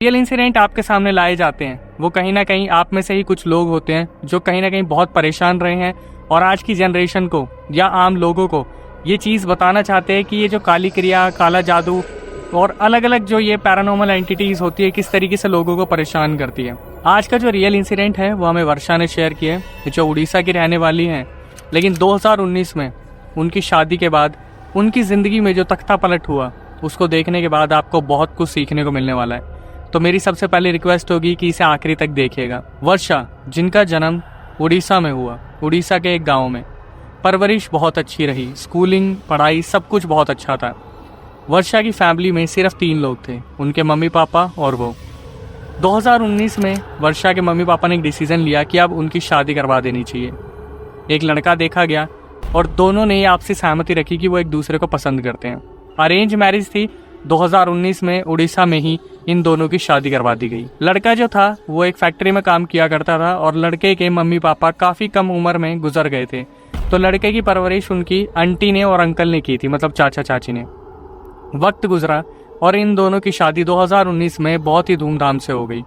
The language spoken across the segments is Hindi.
रियल इंसिडेंट आपके सामने लाए जाते हैं वो कहीं ना कहीं आप में से ही कुछ लोग होते हैं जो कहीं ना कहीं बहुत परेशान रहे हैं और आज की जनरेशन को या आम लोगों को ये चीज़ बताना चाहते हैं कि ये जो काली क्रिया, काला जादू और अलग अलग जो ये पैरानॉर्मल एंटिटीज़ होती है किस तरीके से लोगों को परेशान करती है। आज का जो रियल इंसिडेंट है वो हमें वर्षा ने शेयर किया है, जो उड़ीसा की रहने वाली हैं, लेकिन 2019 में उनकी शादी के बाद उनकी ज़िंदगी में जो तख्ता पलट हुआ उसको देखने के बाद आपको बहुत कुछ सीखने को मिलने वाला है। तो मेरी सबसे पहली रिक्वेस्ट होगी कि इसे आखिरी तक देखिएगा। वर्षा, जिनका जन्म उड़ीसा में हुआ, उड़ीसा के एक गांव में, परवरिश बहुत अच्छी रही, स्कूलिंग, पढ़ाई सब कुछ बहुत अच्छा था। वर्षा की फैमिली में सिर्फ 3 लोग थे, उनके मम्मी पापा और वो। 2019 में वर्षा के मम्मी पापा ने एक डिसीज़न लिया कि अब उनकी शादी करवा देनी चाहिए। एक लड़का देखा गया और दोनों ने आपसी सहमति रखी कि वो एक दूसरे को पसंद करते हैं। अरेंज मैरिज थी। 2019 में उड़ीसा में ही इन दोनों की शादी करवा दी गई। लड़का जो था वो एक फैक्ट्री में काम किया करता था और लड़के के मम्मी पापा काफ़ी कम उम्र में गुजर गए थे, तो लड़के की परवरिश उनकी आंटी ने और अंकल ने की थी, मतलब चाचा चाची ने। वक्त गुजरा और इन दोनों की शादी 2019 में बहुत ही धूमधाम से हो गई।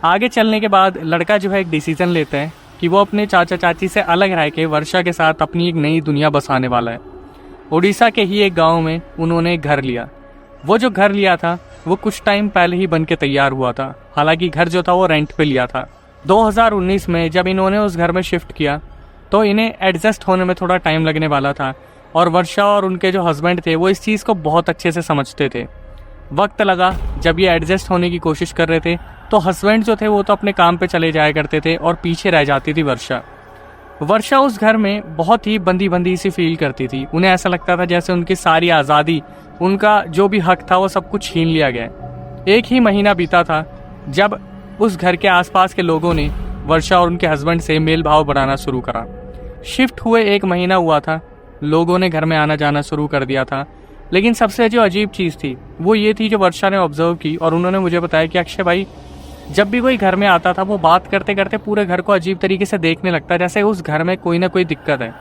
आगे चलने के बाद लड़का जो है एक डिसीज़न लेता है कि वो अपने चाचा चाची से अलग रह के वर्षा के साथ अपनी एक नई दुनिया बसाने वाला है। उड़ीसा के ही एक गाँव में उन्होंने एक घर लिया। वो जो घर लिया था वो कुछ टाइम पहले ही बन के तैयार हुआ था, हालांकि घर जो था वो रेंट पे लिया था। 2019 में जब इन्होंने उस घर में शिफ्ट किया तो इन्हें एडजस्ट होने में थोड़ा टाइम लगने वाला था और वर्षा और उनके जो हस्बैंड थे वो इस चीज़ को बहुत अच्छे से समझते थे। वक्त लगा, जब ये एडजस्ट होने की कोशिश कर रहे थे तो हस्बैंड जो थे वो तो अपने काम पे चले जाया करते थे और पीछे रह जाती थी वर्षा। वर्षा उस घर में बहुत ही बंदी बंदी सी फील करती थी। उन्हें ऐसा लगता था जैसे उनकी सारी आज़ादी, उनका जो भी हक था वो सब कुछ छीन लिया गया। एक ही महीना बीता था जब उस घर के आसपास के लोगों ने वर्षा और उनके हस्बैंड से मेल भाव बढ़ाना शुरू करा। शिफ्ट हुए 1 महीना हुआ था, लोगों ने घर में आना जाना शुरू कर दिया था, लेकिन सबसे जो अजीब चीज़ थी वो ये थी जो वर्षा ने ऑब्जर्व की और उन्होंने मुझे बताया कि अक्षय भाई, जब भी कोई घर में आता था वो बात करते करते पूरे घर को अजीब तरीके से देखने लगता, जैसे उस घर में कोई ना कोई दिक्कत है।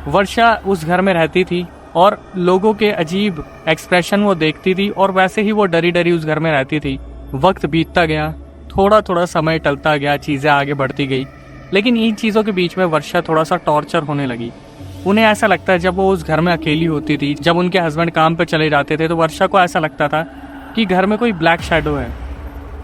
वर्षा उस घर में रहती थी और लोगों के अजीब एक्सप्रेशन वो देखती थी और वैसे ही वो डरी डरी उस घर में रहती थी। वक्त बीतता गया, थोड़ा थोड़ा समय टलता गया, चीज़ें आगे बढ़ती गई, लेकिन इन चीज़ों के बीच में वर्षा थोड़ा सा टॉर्चर होने लगी। उन्हें ऐसा लगता है जब वो उस घर में अकेली होती थी, जब उनके हस्बैंड काम पर चले जाते थे, तो वर्षा को ऐसा लगता था कि घर में कोई ब्लैक शैडो है,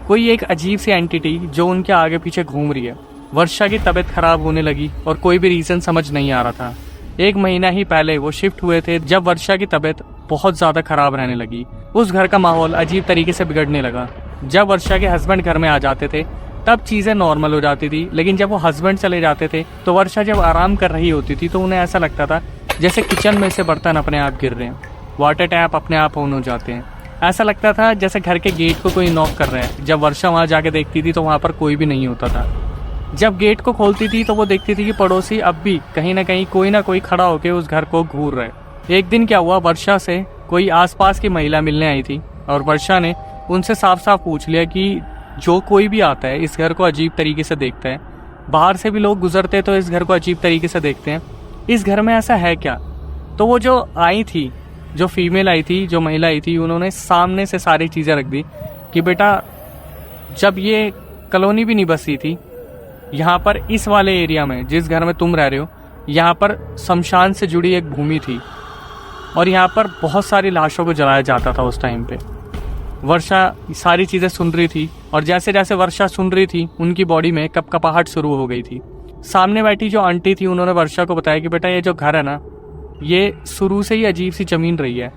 कोई एक अजीब सी एंटिटी जो उनके आगे पीछे घूम रही है। वर्षा की तबीयत खराब होने लगी और कोई भी रीज़न समझ नहीं आ रहा था। 1 महीना ही पहले वो शिफ्ट हुए थे जब वर्षा की तबीयत बहुत ज़्यादा खराब रहने लगी। उस घर का माहौल अजीब तरीके से बिगड़ने लगा। जब वर्षा के हस्बैंड घर में आ जाते थे तब चीज़ें नॉर्मल हो जाती थी, लेकिन जब वो हस्बैंड चले जाते थे तो वर्षा जब आराम कर रही होती थी तो उन्हें ऐसा लगता था जैसे किचन में से बर्तन अपने आप गिर रहे हैं, वाटर टैप अपने आप ऑन हो जाते हैं। ऐसा लगता था जैसे घर के गेट को कोई नॉक कर रहा है। जब वर्षा वहाँ जाके देखती थी तो वहाँ पर कोई भी नहीं होता था। जब गेट को खोलती थी तो वो देखती थी कि पड़ोसी अब भी कहीं ना कोई खड़ा होकर उस घर को घूर रहा है। एक दिन क्या हुआ, वर्षा से कोई आसपास की महिला मिलने आई थी और वर्षा ने उनसे साफ साफ पूछ लिया कि जो कोई भी आता है इस घर को अजीब तरीके से देखता है, बाहर से भी लोग गुजरते तो इस घर को अजीब तरीके से देखते हैं, इस घर में ऐसा है क्या? तो वो जो आई थी, जो फीमेल आई थी, जो महिला आई थी, उन्होंने सामने से सारी चीज़ें रख दी कि बेटा, जब ये कॉलोनी भी नहीं बसी थी, यहाँ पर इस वाले एरिया में जिस घर में तुम रह रहे हो, यहाँ पर शमशान से जुड़ी एक भूमि थी और यहाँ पर बहुत सारी लाशों को जलाया जाता था उस टाइम पे। वर्षा सारी चीज़ें सुन रही थी और जैसे जैसे वर्षा सुन रही थी उनकी बॉडी में कपकपाहट शुरू हो गई थी। सामने बैठी जो आंटी थी उन्होंने वर्षा को बताया कि बेटा, ये जो घर है ना, ये शुरू से ही अजीब सी ज़मीन रही है।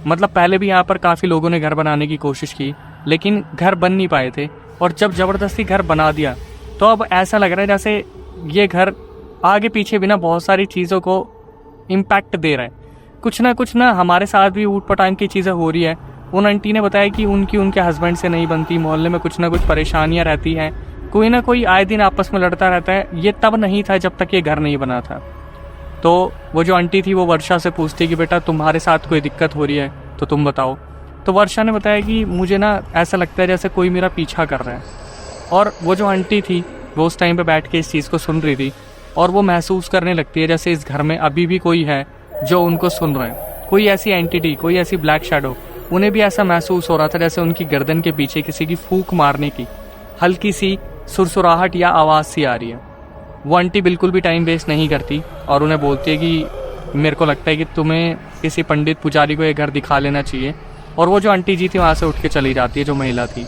मतलब पहले भी यहाँ पर काफ़ी लोगों ने घर बनाने की कोशिश की, लेकिन घर बन नहीं पाए थे, और जब ज़बरदस्ती घर बना दिया तो अब ऐसा लग रहा है जैसे ये घर आगे पीछे बिना बहुत सारी चीज़ों को इम्पैक्ट दे रहा है। कुछ ना हमारे साथ भी ऊट पटांग की चीज़ें हो रही है। उन आंटी ने बताया कि उनके हस्बैंड से नहीं बनती, मोहल्ले में कुछ ना कुछ परेशानियाँ रहती हैं, कोई ना कोई आए दिन आपस में लड़ता रहता है। ये तब नहीं था जब तक ये घर नहीं बना था। तो वो जो आंटी थी वो वर्षा से पूछती कि बेटा, तुम्हारे साथ कोई दिक्कत हो रही है तो तुम बताओ। तो वर्षा ने बताया कि मुझे ना ऐसा लगता है जैसे कोई मेरा पीछा कर रहा है। और वो जो आंटी थी वो उस टाइम पे बैठ के इस चीज़ को सुन रही थी और वो महसूस करने लगती है जैसे इस घर में अभी भी कोई है जो उनको सुन रहा है, कोई ऐसी एंटिटी, कोई ऐसी ब्लैक शैडो उन्हें भी ऐसा महसूस हो रहा था जैसे उनकी गर्दन के पीछे किसी की फूंक मारने की हल्की सी सुरसुराहट या आवाज़ सी आ रही है। वो आंटी बिल्कुल भी टाइम वेस्ट नहीं करती और उन्हें बोलती है कि मेरे को लगता है कि तुम्हें किसी पंडित पुजारी को ये घर दिखा लेना चाहिए। और वो जो आंटी जी थी वहाँ से उठ के चली जाती है, जो महिला थी।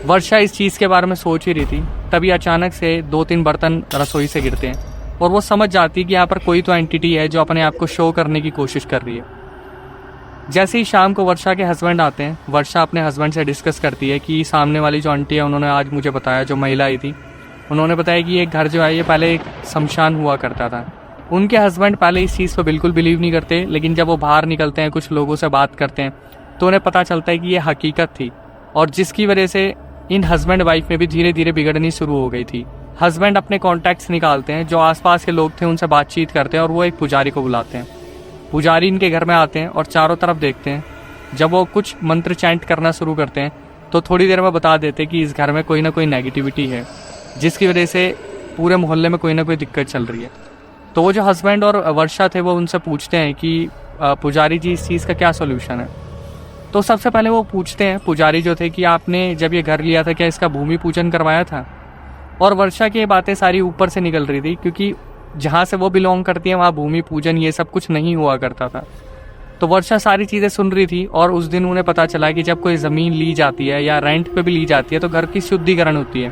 वर्षा इस चीज़ के बारे में सोच ही रही थी, तभी अचानक से 2-3 बर्तन रसोई से गिरते हैं और वो समझ जाती है कि यहाँ पर कोई तो एंटिटी है जो अपने आप को शो करने की कोशिश कर रही है। जैसे ही शाम को वर्षा के हस्बैंड आते हैं, वर्षा अपने हस्बैंड से डिस्कस करती है कि सामने वाली जो आंटी है उन्होंने आज मुझे बताया, जो महिला आई थी उन्होंने बताया कि ये घर जो है ये पहले एक शमशान हुआ करता था। उनके हस्बैंड पहले इस चीज़ पर बिल्कुल बिलीव नहीं करते, लेकिन जब वो बाहर निकलते हैं, कुछ लोगों से बात करते हैं, तो उन्हें पता चलता है कि ये हकीकत थी और जिसकी वजह से इन हस्बैंड वाइफ में भी धीरे धीरे बिगड़नी शुरू हो गई थी। हस्बैंड अपने कॉन्टैक्ट्स निकालते हैं, जो आसपास के लोग थे उनसे बातचीत करते हैं और वो एक पुजारी को बुलाते हैं। पुजारी इनके घर में आते हैं और चारों तरफ देखते हैं। जब वो कुछ मंत्र चैंट करना शुरू करते हैं तो थोड़ी देर में बता देते हैं कि इस घर में कोई ना कोई नेगेटिविटी है, जिसकी वजह से पूरे मोहल्ले में कोई ना कोई दिक्कत चल रही है। तो वो जो हस्बैंड और वर्षा थे वो उनसे पूछते हैं कि पुजारी जी इस चीज़ का क्या सोल्यूशन है। तो सबसे पहले वो पूछते हैं पुजारी जो थे कि आपने जब ये घर लिया था क्या इसका भूमि पूजन करवाया था। और वर्षा की ये बातें सारी ऊपर से निकल रही थी, क्योंकि जहाँ से वो बिलोंग करती है वहाँ भूमि पूजन ये सब कुछ नहीं हुआ करता था। तो वर्षा सारी चीज़ें सुन रही थी और उस दिन उन्हें पता चला कि जब कोई ज़मीन ली जाती है या रेंट पे भी ली जाती है तो घर की शुद्धिकरण होती है।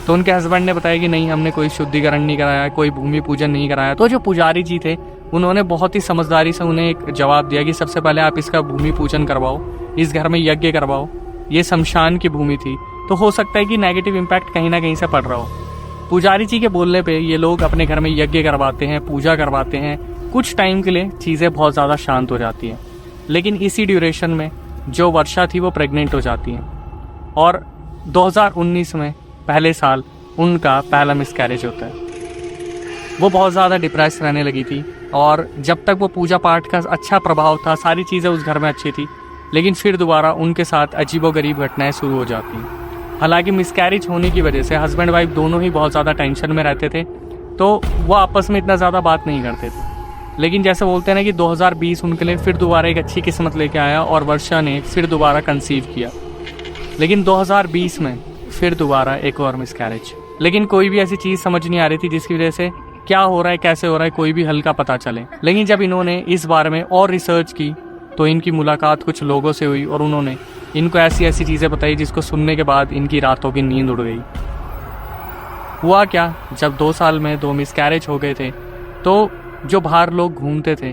तो उनके हस्बैंड ने बताया कि नहीं, हमने कोई शुद्धिकरण नहीं कराया, कोई भूमि पूजन नहीं कराया। तो जो पुजारी जी थे उन्होंने बहुत ही समझदारी से उन्हें एक जवाब दिया कि सबसे पहले आप इसका भूमि पूजन करवाओ, इस घर में यज्ञ करवाओ। ये शमशान की भूमि थी, तो हो सकता है कि नेगेटिव इम्पैक्ट कहीं ना कहीं से पड़ रहा हो। पुजारी जी के बोलने पे ये लोग अपने घर में यज्ञ करवाते हैं, पूजा करवाते हैं। कुछ टाइम के लिए चीज़ें बहुत ज़्यादा शांत हो जाती हैं, लेकिन इसी ड्यूरेशन में जो वर्षा थी वो प्रेग्नेंट हो जाती हैं और 2019 में पहले साल उनका पहला मिसकैरेज होता है। वो बहुत ज़्यादा डिप्रेस रहने लगी थी और जब तक वो पूजा पाठ का अच्छा प्रभाव था, सारी चीज़ें उस घर में अच्छी थी, लेकिन फिर दोबारा उनके साथ अजीबोगरीब घटनाएं शुरू हो जाती हैं। हालांकि मिसकैरेज होने की वजह से हस्बैंड वाइफ दोनों ही बहुत ज़्यादा टेंशन में रहते थे, तो वो आपस में इतना ज़्यादा बात नहीं करते थे। लेकिन जैसे बोलते हैं ना कि 2020 उनके लिए फिर दोबारा एक अच्छी किस्मत लेके आया और वर्षा ने फिर दोबारा कंसीव किया। लेकिन 2020 में फिर दोबारा एक और मिसकैरेज। लेकिन कोई भी ऐसी चीज़ समझ नहीं आ रही थी जिसकी वजह से क्या हो रहा है, कैसे हो रहा है, कोई भी हल का पता चले। लेकिन जब इन्होंने इस बारे में और रिसर्च की तो इनकी मुलाकात कुछ लोगों से हुई और उन्होंने इनको ऐसी ऐसी चीज़ें बताई जिसको सुनने के बाद इनकी रातों की नींद उड़ गई। हुआ क्या, जब 2 साल में 2 मिसकैरेज हो गए थे तो जो बाहर लोग घूमते थे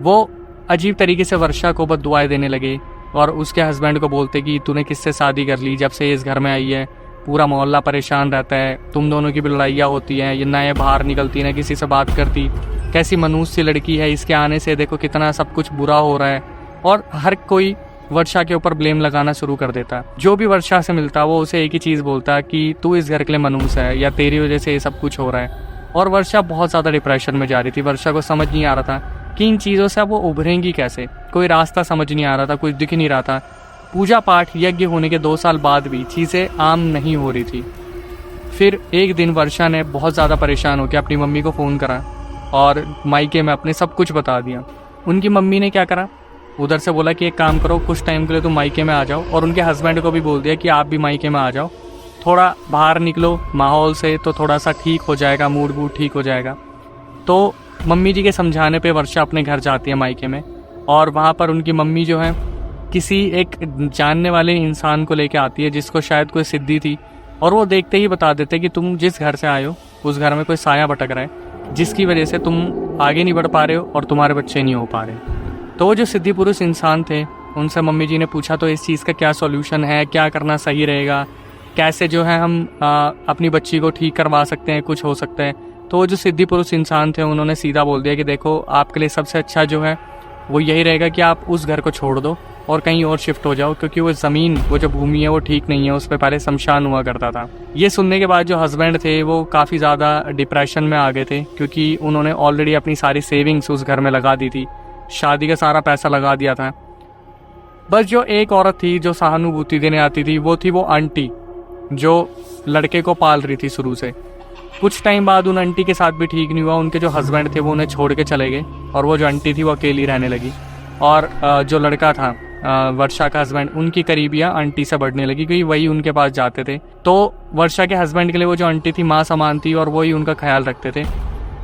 वो अजीब तरीके से वर्षा को बद्दुआएं देने लगे और उसके हस्बैंड को बोलते कि तूने किससे शादी कर ली, जब से इस घर में आई है पूरा मोहल्ला परेशान रहता है, तुम दोनों की भी लड़ाइयाँ होती हैं, ये ना ये बाहर निकलती ना किसी से बात करती, कैसी मनूस सी लड़की है, इसके आने से देखो कितना सब कुछ बुरा हो रहा है। और हर कोई वर्षा के ऊपर ब्लेम लगाना शुरू कर देता। जो भी वर्षा से मिलता वो उसे एक ही चीज़ बोलता कि तू इस घर के लिए मनूस है या तेरी वजह से ये सब कुछ हो रहा है। और वर्षा बहुत ज़्यादा डिप्रेशन में जा रही थी। वर्षा को समझ नहीं आ रहा था कि इन चीज़ों से अब वो उभरेंगी कैसे, कोई रास्ता समझ नहीं आ रहा था, कुछ दिख नहीं रहा था। पूजा पाठ यज्ञ होने के 2 साल बाद भी चीज़ें आम नहीं हो रही थी। फिर एक दिन वर्षा ने बहुत ज़्यादा परेशान होकर अपनी मम्मी को फ़ोन करा और मायके में अपने सब कुछ बता दिया। उनकी मम्मी ने क्या करा, उधर से बोला कि एक काम करो, कुछ टाइम के लिए तुम मायके में आ जाओ, और उनके हस्बैंड को भी बोल दिया कि आप भी मायके में आ जाओ, थोड़ा बाहर निकलो माहौल से तो थोड़ा सा ठीक हो जाएगा, मूड वूड ठीक हो जाएगा। तो मम्मी जी के समझाने पे वर्षा अपने घर जाती है मायके में, और वहाँ पर उनकी मम्मी जो है किसी एक जानने वाले इंसान को लेके आती है जिसको शायद कोई सिद्धि थी, और वो देखते ही बता देते कि तुम जिस घर से आए हो उस घर में कोई साया भटक रहा है जिसकी वजह से तुम आगे नहीं बढ़ पा रहे हो और तुम्हारे बच्चे नहीं हो पा रहे। तो वो जो सिद्धि पुरुष इंसान थे उनसे मम्मी जी ने पूछा तो इस चीज़ का क्या सॉल्यूशन है, क्या करना सही रहेगा, कैसे जो है हम अपनी बच्ची को ठीक करवा सकते हैं, कुछ हो सकता है। तो वो जो सिद्धि पुरुष इंसान थे उन्होंने सीधा बोल दिया कि देखो आपके लिए सबसे अच्छा जो है वो यही रहेगा कि आप उस घर को छोड़ दो और कहीं और शिफ्ट हो जाओ, क्योंकि वो ज़मीन, वो जो भूमि है वो ठीक नहीं है, उस पर पहले शमशान हुआ करता था। ये सुनने के बाद जो हस्बैंड थे वो काफ़ी ज़्यादा डिप्रेशन में आ गए थे, क्योंकि उन्होंने ऑलरेडी अपनी सारी सेविंग्स उस घर में लगा दी थी, शादी का सारा पैसा लगा दिया था। बस जो एक औरत थी जो सहानुभूति देने आती थी वो थी वो आंटी जो लड़के को पाल रही थी शुरू से। कुछ टाइम बाद उन आंटी के साथ भी ठीक नहीं हुआ, उनके जो हस्बैंड थे वो उन्हें छोड़ के चले गए और वो जो आंटी थी वो अकेली रहने लगी। और जो लड़का था वर्षा का हस्बैंड, उनकी करीबियाँ आंटी से बढ़ने लगी क्योंकि वही उनके पास जाते थे। तो वर्षा के हस्बैंड के लिए वो जो आंटी थी माँ समान थी और वही उनका ख्याल रखते थे।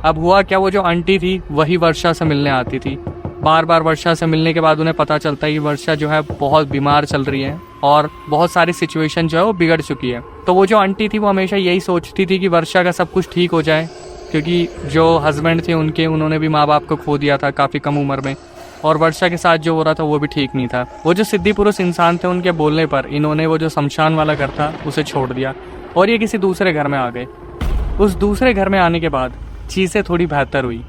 अब हुआ क्या, वो जो आंटी थी वही वर्षा से मिलने आती थी। बार बार वर्षा से मिलने के बाद उन्हें पता चलता है कि वर्षा जो है बहुत बीमार चल रही है और बहुत सारी सिचुएशन जो है वो बिगड़ चुकी है। तो वो जो आंटी थी वो हमेशा यही सोचती थी कि वर्षा का सब कुछ ठीक हो जाए, क्योंकि जो हस्बैंड थे उन्होंने भी माँ बाप को खो दिया था काफ़ी कम उम्र में, और वर्षा के साथ जो हो रहा था वो भी ठीक नहीं था। वो जो सिद्धि पुरुष इंसान थे उनके बोलने पर इन्होंने वो जो शमशान वाला घर था उसे छोड़ दिया और ये किसी दूसरे घर में आ गए। उस दूसरे घर में आने के बाद चीज़ें थोड़ी बेहतर हुई,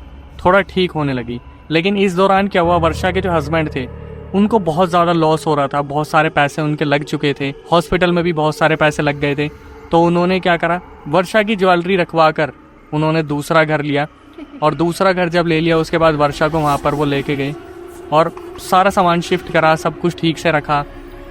थोड़ा ठीक होने लगी। लेकिन इस दौरान क्या हुआ, वर्षा के जो हस्बैंड थे उनको बहुत ज़्यादा लॉस हो रहा था, बहुत सारे पैसे उनके लग चुके थे, हॉस्पिटल में भी बहुत सारे पैसे लग गए थे। तो उन्होंने क्या करा, वर्षा की ज्वेलरी रखवा कर उन्होंने दूसरा घर लिया, और दूसरा घर जब ले लिया उसके बाद वर्षा को वहाँ पर वो लेके गए और सारा सामान शिफ्ट करा, सब कुछ ठीक से रखा।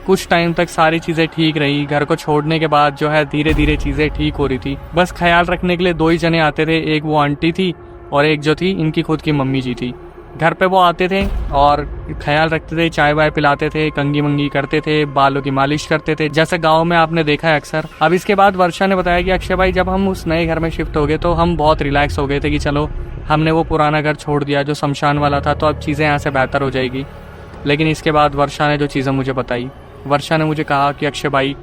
कुछ टाइम तक सारी चीज़ें ठीक रही। घर को छोड़ने के बाद जो है धीरे धीरे चीज़ें ठीक हो रही थी। बस ख्याल रखने के लिए 2 ही जने आते थे, एक वो आंटी थी और एक जो थी इनकी खुद की मम्मी जी थी। घर पे वो आते थे और ख्याल रखते थे, चाय वाय पिलाते थे, कंगी मंगी करते थे, बालों की मालिश करते थे, जैसे गांव में आपने देखा है अक्सर। अब इसके बाद वर्षा ने बताया कि अक्षय भाई जब हम उस नए घर में शिफ्ट हो गए तो हम बहुत रिलैक्स हो गए थे कि चलो हमने वो पुराना घर छोड़ दिया जो शमशान वाला था, तो अब चीज़ें यहाँ से बेहतर हो जाएगी। लेकिन इसके बाद वर्षा ने जो चीज़ें मुझे बताई, वर्षा ने मुझे कहा कि अक्षय भाई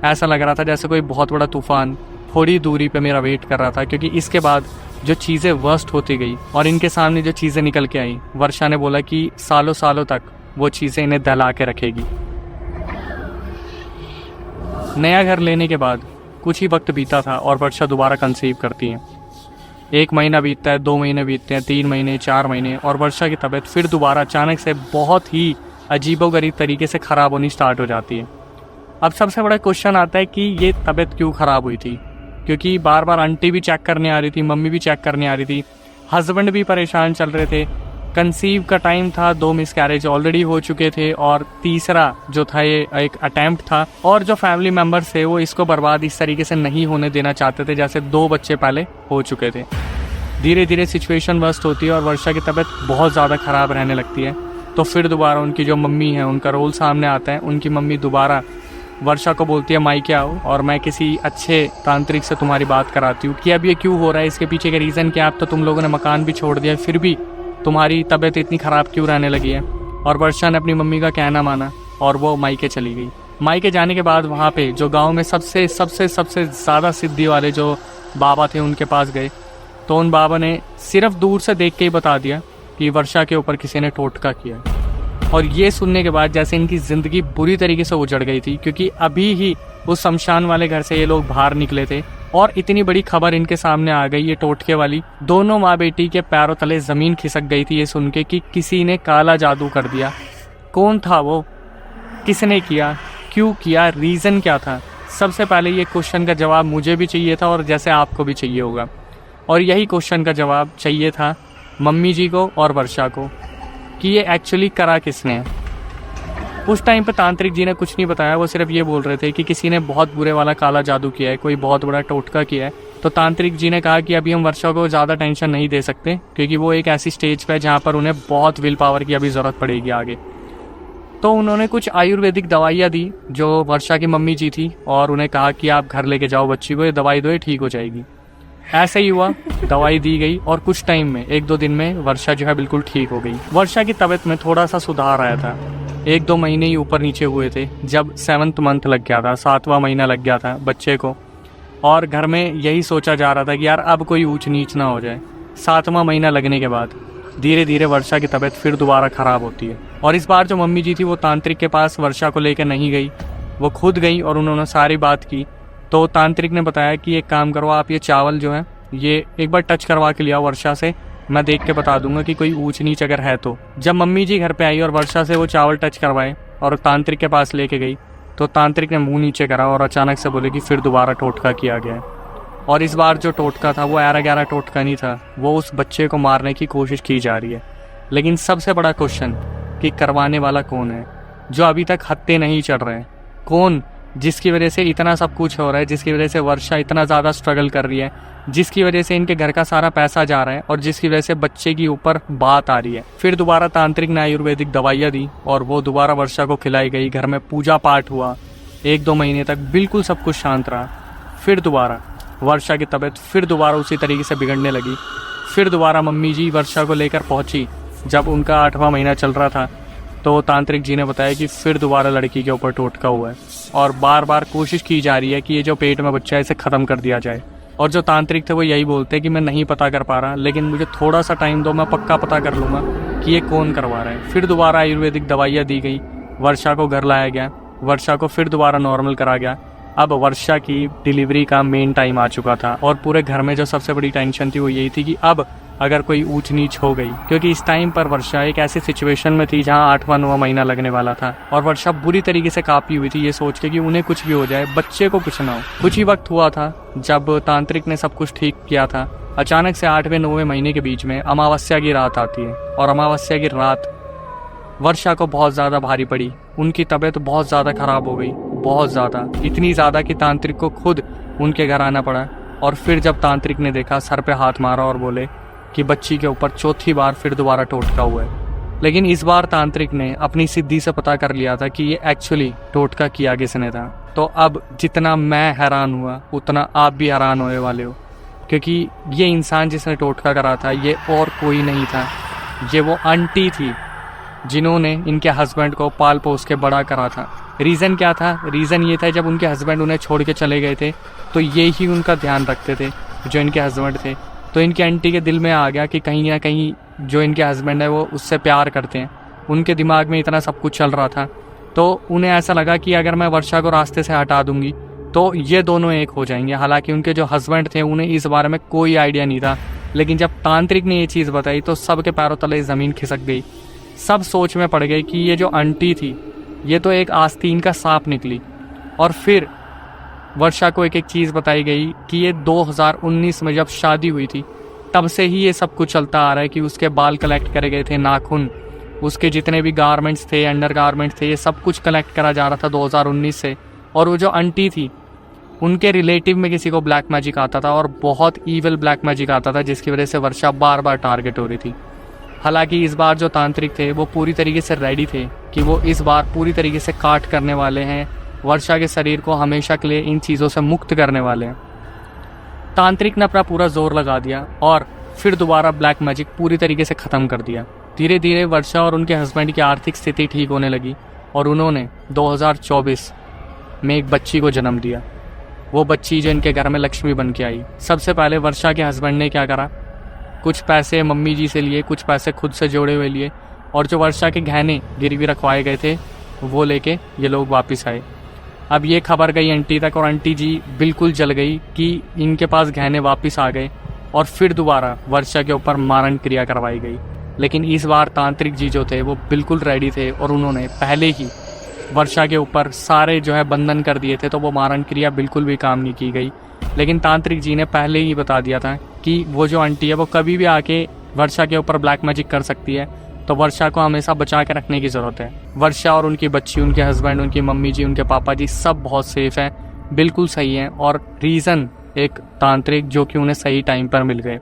ऐसा लग रहा था जैसे कोई बहुत बड़ा तूफान थोड़ी दूरी पे मेरा वेट कर रहा था, क्योंकि इसके बाद जो चीज़ें वर्स्ट होती गई और इनके सामने जो चीज़ें निकल के आई, वर्षा ने बोला कि सालों सालों तक वो चीज़ें इन्हें दहला के रखेगी। नया घर लेने के बाद कुछ ही वक्त बीता था और वर्षा दोबारा कंसीव करती है। 1 महीना बीतता है, 2 महीने बीतते हैं, 3 महीने, 4 महीने, और वर्षा की तबीयत फिर दोबारा अचानक से बहुत ही अजीबोगरीब तरीके से ख़राब होनी स्टार्ट हो जाती है। अब सबसे बड़ा क्वेश्चन आता है कि ये तबीयत क्यों ख़राब हुई थी, क्योंकि बार बार आंटी भी चेक करने आ रही थी, मम्मी भी चेक करने आ रही थी, हस्बैंड भी परेशान चल रहे थे। कंसीव का टाइम था, 2 मिसकैरेज ऑलरेडी हो चुके थे और तीसरा जो था ये एक अटैम्प्ट था, और जो फैमिली मेम्बर्स थे वो इसको बर्बाद इस तरीके से नहीं होने देना चाहते थे जैसे 2 बच्चे पहले हो चुके थे। धीरे धीरे सिचुएशन वर्स्ट होती है और वर्षा की तबीयत बहुत ज़्यादा ख़राब रहने लगती है। तो फिर दोबारा उनकी जो मम्मी है उनका रोल सामने आता है। उनकी मम्मी दोबारा वर्षा को बोलती है मायके आओ और मैं किसी अच्छे तांत्रिक से तुम्हारी बात कराती हूँ कि अब ये क्यों हो रहा है, इसके पीछे का रीज़न क्या, अब तो तुम लोगों ने मकान भी छोड़ दिया, फिर भी तुम्हारी तबीयत इतनी ख़राब क्यों रहने लगी है। और वर्षा ने अपनी मम्मी का कहना माना और वो मायके चली गई। मायके जाने के बाद वहाँ पे जो गांव में सबसे ज़्यादा सिद्धि वाले जो बाबा थे उनके पास गए, तो उन बाबा ने सिर्फ दूर से देख के ही बता दिया कि वर्षा के ऊपर किसी ने टोटका किया। और ये सुनने के बाद जैसे इनकी ज़िंदगी बुरी तरीके से उजड़ गई थी, क्योंकि अभी ही उस शमशान वाले घर से ये लोग बाहर निकले थे और इतनी बड़ी खबर इनके सामने आ गई ये टोटके वाली। दोनों माँ बेटी के पैरों तले ज़मीन खिसक गई थी ये सुन के कि किसी ने काला जादू कर दिया। कौन था वो, किसने किया, क्यों किया, रीज़न क्या था? सबसे पहले ये क्वेश्चन का जवाब मुझे भी चाहिए था और जैसे आपको भी चाहिए होगा, और यही क्वेश्चन का जवाब चाहिए था मम्मी जी को और वर्षा को कि ये एक्चुअली करा किसने। उस टाइम पे तांत्रिक जी ने कुछ नहीं बताया, वो सिर्फ ये बोल रहे थे कि किसी ने बहुत बुरे वाला काला जादू किया है, कोई बहुत बड़ा टोटका किया है। तो तांत्रिक जी ने कहा कि अभी हम वर्षा को ज़्यादा टेंशन नहीं दे सकते, क्योंकि वो एक ऐसी स्टेज पे है जहाँ पर उन्हें बहुत विल पावर की अभी ज़रूरत पड़ेगी आगे। तो उन्होंने कुछ आयुर्वेदिक दवाइयाँ दी जो वर्षा की मम्मी जी थी, और उन्हें कहा कि आप घर लेके जाओ बच्ची को, ये दवाई दो, ये ठीक हो जाएगी। ऐसा ही हुआ, दवाई दी गई और कुछ टाइम में 1-2 दिन में वर्षा जो है बिल्कुल ठीक हो गई। वर्षा की तबीयत में थोड़ा सा सुधार आया था, 1-2 महीने ही ऊपर नीचे हुए थे जब 7th मंथ लग गया था, 7वां महीना लग गया था बच्चे को, और घर में यही सोचा जा रहा था कि यार अब कोई ऊंच नीच ना हो जाए। 7वां महीना लगने के बाद धीरे धीरे वर्षा की तबीयत फिर दोबारा ख़राब होती है, और इस बार जो मम्मी जी थी वो तांत्रिक के पास वर्षा को लेकर नहीं गई, वो खुद गई और उन्होंने सारी बात की। तो तांत्रिक ने बताया कि एक काम करो, आप ये चावल जो है ये एक बार टच करवा के लिया वर्षा से, मैं देख के बता दूंगा कि कोई ऊंच नीच अगर है तो। जब मम्मी जी घर पे आई और वर्षा से वो चावल टच करवाए और तांत्रिक के पास लेके गई, तो तांत्रिक ने मुंह नीचे करा और अचानक से बोले कि फिर दोबारा टोटका किया गया है। और इस बार जो टोटका था वो 11-11 टोटका नहीं था, वो उस बच्चे को मारने की कोशिश की जा रही है। लेकिन सबसे बड़ा क्वेश्चन कि करवाने वाला कौन है, जो अभी तक हत्थे नहीं चढ़ रहे हैं, कौन जिसकी वजह से इतना सब कुछ हो रहा है, जिसकी वजह से वर्षा इतना ज़्यादा स्ट्रगल कर रही है, जिसकी वजह से इनके घर का सारा पैसा जा रहा है और जिसकी वजह से बच्चे के ऊपर बात आ रही है। फिर दोबारा तांत्रिक ने आयुर्वेदिक दवाइयाँ दी और वो दोबारा वर्षा को खिलाई गई। घर में पूजा पाठ हुआ, 1-2 महीने तक बिल्कुल सब कुछ शांत रहा। फिर दोबारा वर्षा की तबीयत फिर दोबारा उसी तरीके से बिगड़ने लगी। फिर दोबारा मम्मी जी वर्षा को लेकर पहुंची। जब उनका 8वां महीना चल रहा था तो तांत्रिक जी ने बताया कि फिर दोबारा लड़की के ऊपर टोटका हुआ है और बार बार कोशिश की जा रही है कि ये जो पेट में बच्चा है इसे ख़त्म कर दिया जाए। और जो तांत्रिक थे वो यही बोलते हैं कि मैं नहीं पता कर पा रहा, लेकिन मुझे थोड़ा सा टाइम दो, मैं पक्का पता कर लूँगा कि ये कौन करवा रहा है। फिर दोबारा आयुर्वेदिक दवाइयाँ दी गई, वर्षा को घर लाया गया, वर्षा को फिर दोबारा नॉर्मल करा गया। अब वर्षा की डिलीवरी का मेन टाइम आ चुका था और पूरे घर में जो सबसे बड़ी टेंशन थी वो यही थी कि अब अगर कोई ऊंच नीच हो गई, क्योंकि इस टाइम पर वर्षा एक ऐसी सिचुएशन में थी जहां 8वां-9वां महीना लगने वाला था और वर्षा बुरी तरीके से कांपी हुई थी ये सोच के कि उन्हें कुछ भी हो जाए, बच्चे को कुछ ना हो। कुछ ही वक्त हुआ था जब तांत्रिक ने सब कुछ ठीक किया था, अचानक से 8वें-9वें महीने के बीच में अमावस्या की रात आती है और अमावस्या की रात वर्षा को बहुत ज़्यादा भारी पड़ी। उनकी तबीयत बहुत ज़्यादा ख़राब हो गई, बहुत ज़्यादा, इतनी ज़्यादा कि तांत्रिक को खुद उनके घर आना पड़ा। और फिर जब तांत्रिक ने देखा, सर पे हाथ मारा और बोले कि बच्ची के ऊपर चौथी बार फिर दोबारा टोटका हुआ है। लेकिन इस बार तांत्रिक ने अपनी सिद्धि से पता कर लिया था कि ये एक्चुअली टोटका किया किसने था। तो अब जितना मैं हैरान हुआ उतना आप भी हैरान होने वाले हो, क्योंकि ये इंसान जिसने टोटका करा था ये और कोई नहीं था, ये वो आंटी थी जिन्होंने इनके हस्बैंड को पाल पोस के बड़ा करा था। रीज़न क्या था? रीज़न ये था जब उनके हस्बैंड उन्हें छोड़ के चले गए थे तो ये ही उनका ध्यान रखते थे जो इनके हस्बैंड थे। तो इनकी आंटी के दिल में आ गया कि कहीं ना कहीं जो इनके हस्बैंड है वो उससे प्यार करते हैं। उनके दिमाग में इतना सब कुछ चल रहा था तो उन्हें ऐसा लगा कि अगर मैं वर्षा को रास्ते से हटा दूंगी तो ये दोनों एक हो जाएंगे। हालांकि उनके जो हस्बैंड थे उन्हें इस बारे में कोई आइडिया नहीं था, लेकिन जब तांत्रिक ने ये चीज़ बताई तो सबके पैरों तले ज़मीन खिसक गई। सब सोच में पड़ गए कि ये जो आंटी थी ये तो एक आस्तीन का सांप निकली। और फिर वर्षा को एक एक चीज़ बताई गई कि ये 2019 में जब शादी हुई थी तब से ही ये सब कुछ चलता आ रहा है कि उसके बाल कलेक्ट करे गए थे, नाखून, उसके जितने भी गारमेंट्स थे, अंडर गारमेंट्स थे, ये सब कुछ कलेक्ट करा जा रहा था 2019 से। और वो जो आंटी थी उनके रिलेटिव में किसी को ब्लैक मैजिक आता था और बहुत ईविल ब्लैक मैजिक आता था, जिसकी वजह से वर्षा बार बार टारगेट हो रही थी। हालांकि इस बार जो तांत्रिक थे वो पूरी तरीके से रेडी थे कि वो इस बार पूरी तरीके से काट करने वाले हैं, वर्षा के शरीर को हमेशा के लिए इन चीज़ों से मुक्त करने वाले हैं। तांत्रिक ने अपना पूरा जोर लगा दिया और फिर दोबारा ब्लैक मैजिक पूरी तरीके से ख़त्म कर दिया। धीरे धीरे वर्षा और उनके हस्बैंड की आर्थिक स्थिति ठीक होने लगी और उन्होंने 2024 में एक बच्ची को जन्म दिया। वो बच्ची जो इनके घर में लक्ष्मी बन के आई। सबसे पहले वर्षा के हस्बैंड ने क्या करा, कुछ पैसे मम्मी जी से लिए, कुछ पैसे खुद से जोड़े हुए लिए और जो वर्षा के गहने गिरवी रखवाए गए थे वो लेके ये लोग वापस आए। अब ये खबर गई आंटी तक और आंटी जी बिल्कुल जल गई कि इनके पास गहने वापस आ गए और फिर दोबारा वर्षा के ऊपर मारण क्रिया करवाई गई। लेकिन इस बार तांत्रिक जी जो थे वो बिल्कुल रेडी थे और उन्होंने पहले ही वर्षा के ऊपर सारे जो है बंधन कर दिए थे, तो वो मारण क्रिया बिल्कुल भी काम नहीं की गई। लेकिन तांत्रिक जी ने पहले ही बता दिया था कि वो जो आंटी है वो कभी भी आके वर्षा के ऊपर ब्लैक मैजिक कर सकती है, तो वर्षा को हमेशा बचा के रखने की ज़रूरत है। वर्षा और उनकी बच्ची, उनके हस्बैंड, उनकी मम्मी जी, उनके पापा जी सब बहुत सेफ हैं, बिल्कुल सही हैं। और रीज़न एक तांत्रिक जो कि उन्हें सही टाइम पर मिल गए।